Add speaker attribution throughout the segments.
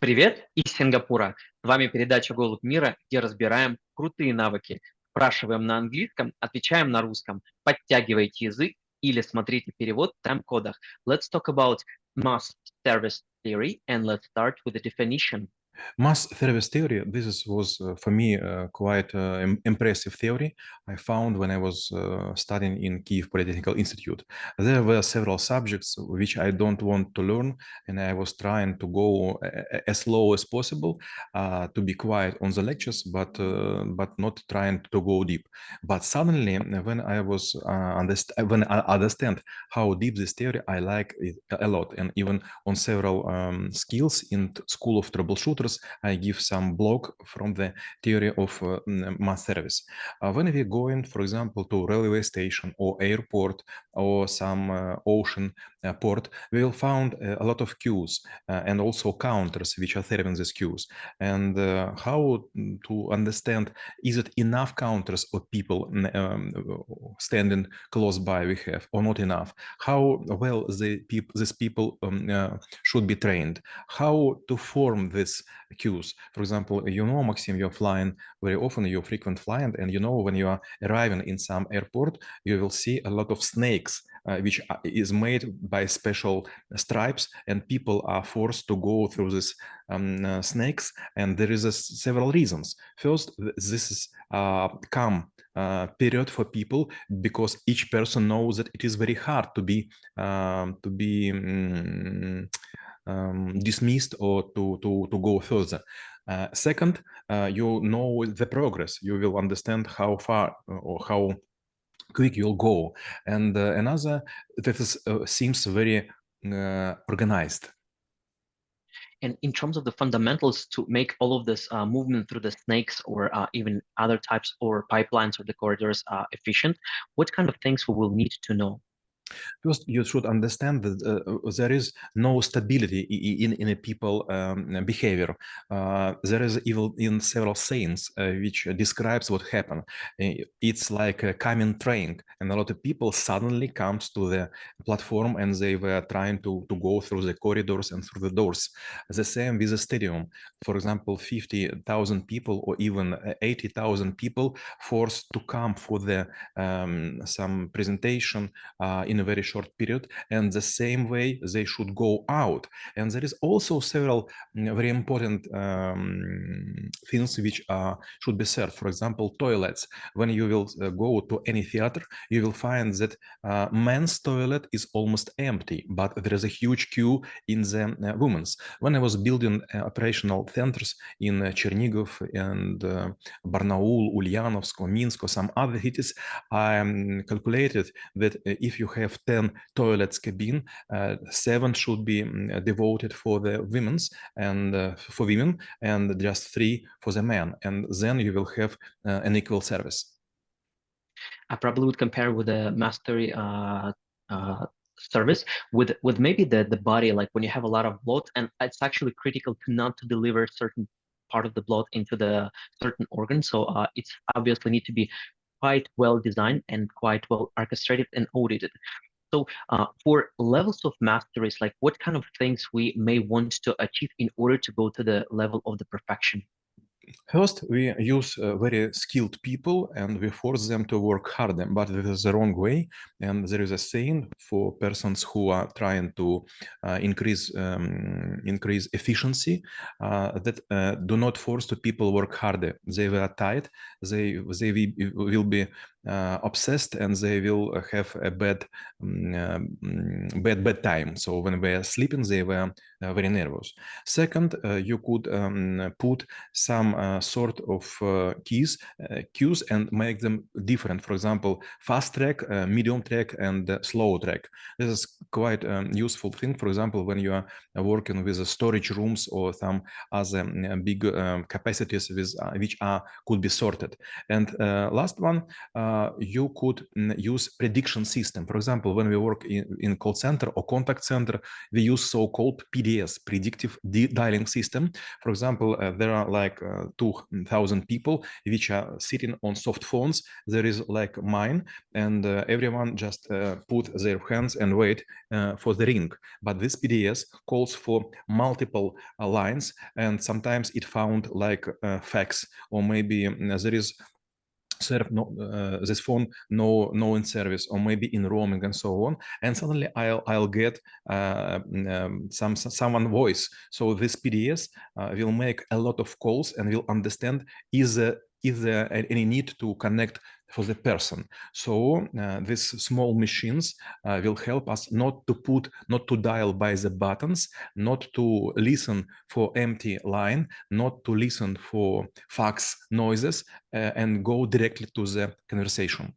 Speaker 1: Привет из Сингапура. С вами передача «ГолубьМира», где разбираем крутые навыки. Спрашиваем на английском, отвечаем на русском. Подтягивайте язык или смотрите перевод в тайм-кодах. Let's talk about mass service theory and let's start with the definition.
Speaker 2: Mass service theory, was for me quite impressive theory I found when I was studying in Kyiv Polytechnical Institute. There were several subjects which I don't want to learn, and I was trying to go as low as possible to be quiet on the lectures, but not trying to go deep. But suddenly, when I was when I understand how deep this theory, I like it a lot, and even on several skills in School of Troubleshooters, I give some blog from the theory of mass service. When we go in, for example, to railway station or airport or some ocean port, we will find a lot of queues and also counters which are serving these queues. And how to understand, is it enough counters or people standing close by we have or not enough? How well these people should be trained? How to form these queues? For example, Maxim, you're flying very often, you're frequent flying, and when you are arriving in some airport, you will see a lot of snakes which is made by special stripes, and people are forced to go through these snakes, and there is several reasons. First, this is calm period for people, because each person knows that it is very hard to be dismissed or to go further. Second, you know the progress. You will understand how far or how quick you'll go. And another, that is, seems very organized.
Speaker 1: And in terms of the fundamentals to make all of this movement through the snakes or even other types or pipelines or the corridors efficient, what kind of things we will need to know?
Speaker 2: First, you should understand that there is no stability in a people behavior. There is even in several sayings which describes what happened. It's like a coming train, and a lot of people suddenly comes to the platform and they were trying to go through the corridors and through the doors. The same with the stadium. For example, 50,000 people or even 80,000 people forced to come for the some presentation in a very short period, and the same way they should go out. And there is also several very important things which should be served. For example, toilets. When you will go to any theater, you will find that men's toilet is almost empty, but there is a huge queue in the women's. When I was building operational centers in Chernigov and Barnaul, Ulyanovsk, or Minsk, or some other cities, I calculated that if you have 10 toilets cabin, 7 should be devoted for the women's and for women, and just 3 for the men, and then you will have an equal service.
Speaker 1: I probably would compare with a mastery uh, service with maybe the body, like when you have a lot of blood, and it's actually critical to not to deliver certain part of the blood into the certain organ. So it's obviously need to be quite well designed and quite well orchestrated and audited. So for levels of masteries, like what kind of things we may want to achieve in order to go to the level of the perfection?
Speaker 2: First, we use very skilled people and we force them to work harder, but this is the wrong way. And there is a saying for persons who are trying to increase efficiency, that do not force the people work harder. They were tired. They will be obsessed, and they will have a bad time. So when they were sleeping, they were very nervous. Second, you could put some sort of cues and make them different. For example, fast track, medium track, and slow track. This is quite a useful thing. For example, when you are working with storage rooms or some other big capacities with which could be sorted. And last one, you could use prediction system. For example, when we work in call center or contact center, we use so-called PDS, predictive dialing system. For example, there are like 2,000 people which are sitting on soft phones. There is like mine, and everyone just put their hands and wait for the ring. But this PDS calls for multiple lines, and sometimes it found like fax, or maybe there is serve this phone no in service, or maybe in roaming and so on, and suddenly I'll get someone voice. So this PDS will make a lot of calls and will understand is there any need to connect for the person. So these small machines will help us not to dial by the buttons, not to listen for empty line, not to listen for fax noises, and go directly to the conversation.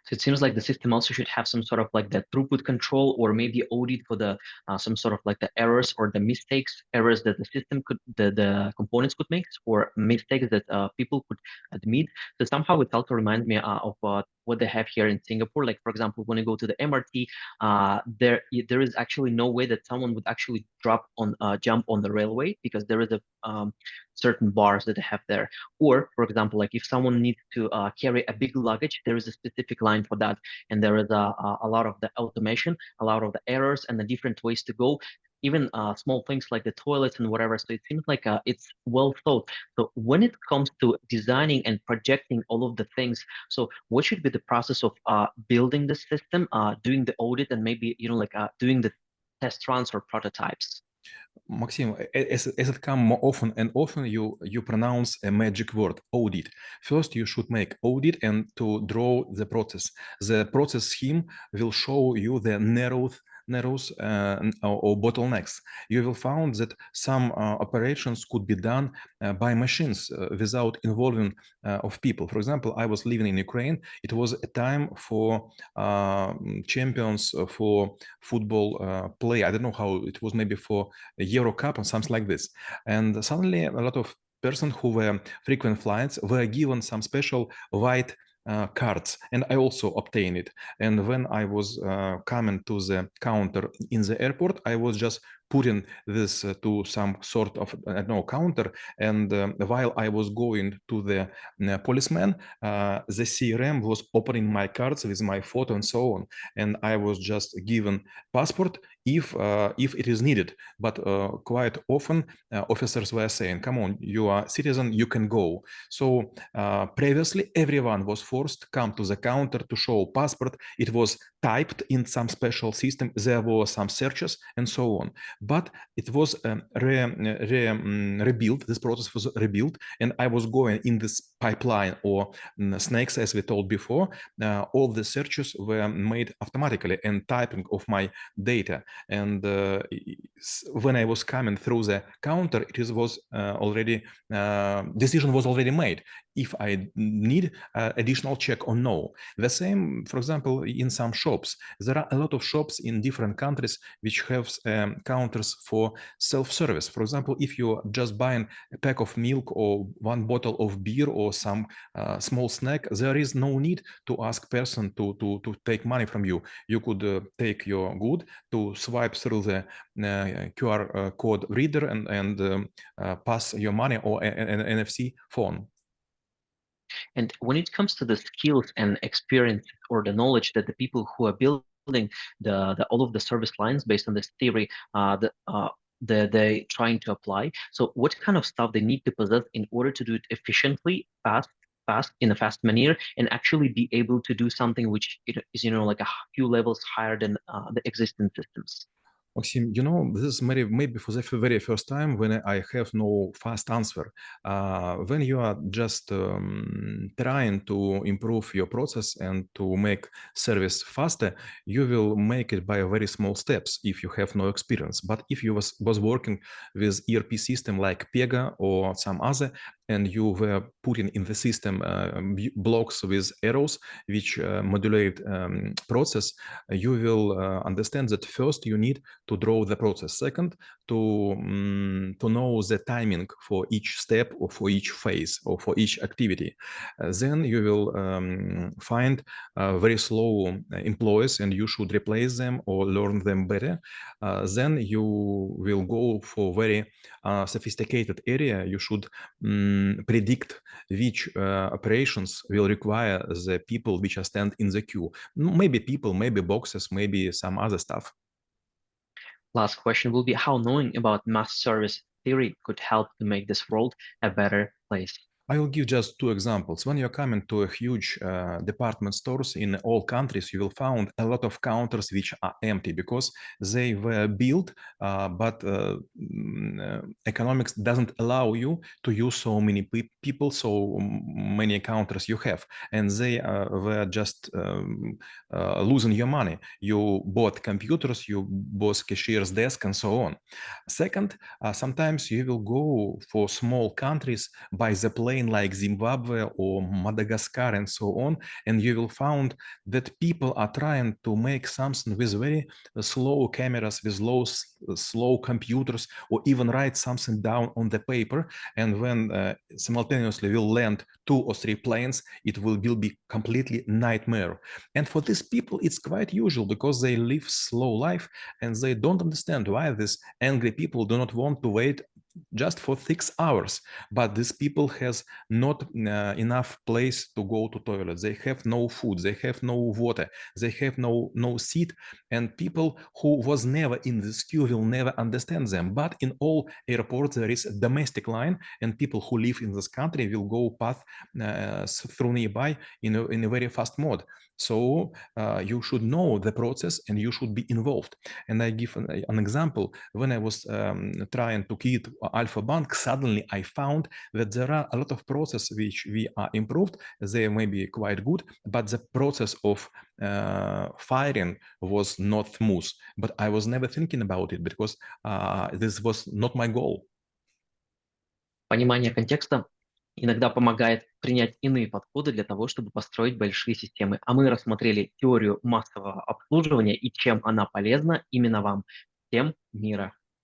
Speaker 1: So it seems like the system also should have some sort of like the throughput control, or maybe audit for the some sort of like the errors or the mistakes, errors that the system could, the components could make, or mistakes that people could admit. So somehow it also reminds me of what they have here in Singapore. Like for example, when you go to the MRT, there is actually no way that someone would actually jump on the railway, because there is a certain bars that they have there. Or for example, like if someone needs to carry a big luggage, there is a specific line for that, and there is a lot of the automation, a lot of the errors, and the different ways to go. Even small things like the toilets and whatever. So it seems like it's well thought. So when it comes to designing and projecting all of the things, so what should be the process of building the system, doing the audit, and maybe like doing the test runs or prototypes?
Speaker 2: Maxim, as it come more often and often, you pronounce a magic word, audit. First, you should make audit and to draw the process. The process scheme will show you the narrows or bottlenecks. You will find that some operations could be done by machines without involving of people. For example, I was living in Ukraine. It was a time for champions for football play. I don't know how it was, maybe for a Euro Cup or something like this. And suddenly a lot of persons who were frequent flights were given some special white cards, and I also obtained it. And when I was coming to the counter in the airport, I was just putting this to some sort of I don't know counter, and while I was going to the policeman, the CRM was opening my cards with my photo and so on, and I was just given passport if it is needed. But quite often officers were saying, come on, you are a citizen, you can go. So previously everyone was forced to come to the counter to show passport. It was typed in some special system, there were some searches and so on. But it was rebuilt, this process was rebuilt, and I was going in this pipeline or snakes, as we told before. All the searches were made automatically and typing of my data. And when I was coming through the counter, it was already, decision was already made if I need additional check or no. The same, for example, in some shops. There are a lot of shops in different countries which have counters for self-service. For example, if you're just buying a pack of milk or one bottle of beer or some small snack, there is no need to ask person to take money from you. You could take your good to swipe through the QR code reader and pass your money, or an NFC phone.
Speaker 1: And when it comes to the skills and experience or the knowledge that the people who are building the all of the service lines based on this theory, they trying to apply. So what kind of stuff they need to possess in order to do it efficiently, fast in a fast manner, and actually be able to do something which is like a few levels higher than the existing systems.
Speaker 2: Maxim, this is maybe for the very first time when I have no fast answer. When you are just trying to improve your process and to make service faster, you will make it by very small steps if you have no experience. But if you was working with ERP system like Pega or some other, and you were putting in the system blocks with arrows which modulate process, you will understand that first you need to draw the process. Second, to know the timing for each step or for each phase or for each activity. Then you will find very slow employees and you should replace them or learn them better. Then you will go for very sophisticated area. You should predict which operations will require the people which are stand in the queue. Maybe people, maybe boxes, maybe some other stuff.
Speaker 1: Last question will be how knowing about mass service theory could help to make this world a better place.
Speaker 2: I will give just two examples. When you're coming to a huge department stores in all countries, you will find a lot of counters which are empty because they were built, but economics doesn't allow you to use so many people, so many counters you have, and they were just losing your money. You bought computers, you bought cashier's desk, and so on. Second, sometimes you will go for small countries by the plane like Zimbabwe or Madagascar and so on, and you will find that people are trying to make something with very slow cameras, with slow computers, or even write something down on the paper, and when simultaneously will land 2 or 3 planes, it will be completely nightmare. And for these people, it's quite usual because they live slow life and they don't understand why these angry people do not want to wait just for 6 hours, but these people has not enough place to go to toilet. They have no food, they have no water, they have no seat, and people who was never in this queue will never understand them. But in all airports there is a domestic line, and people who live in this country will go path through nearby in a very fast mode. So you should know the process and you should be involved. And I give an example. When I was trying to create Alpha Bank, suddenly I found that there are a lot of processes which we are improved. They may be quite good, but the process of firing was not smooth. But I was never thinking about it because this was not my goal.
Speaker 1: Понимание контекста иногда помогает принять иные подходы для того, чтобы построить большие системы. А мы рассмотрели теорию массового обслуживания и чем она полезна именно вам. Всем мира!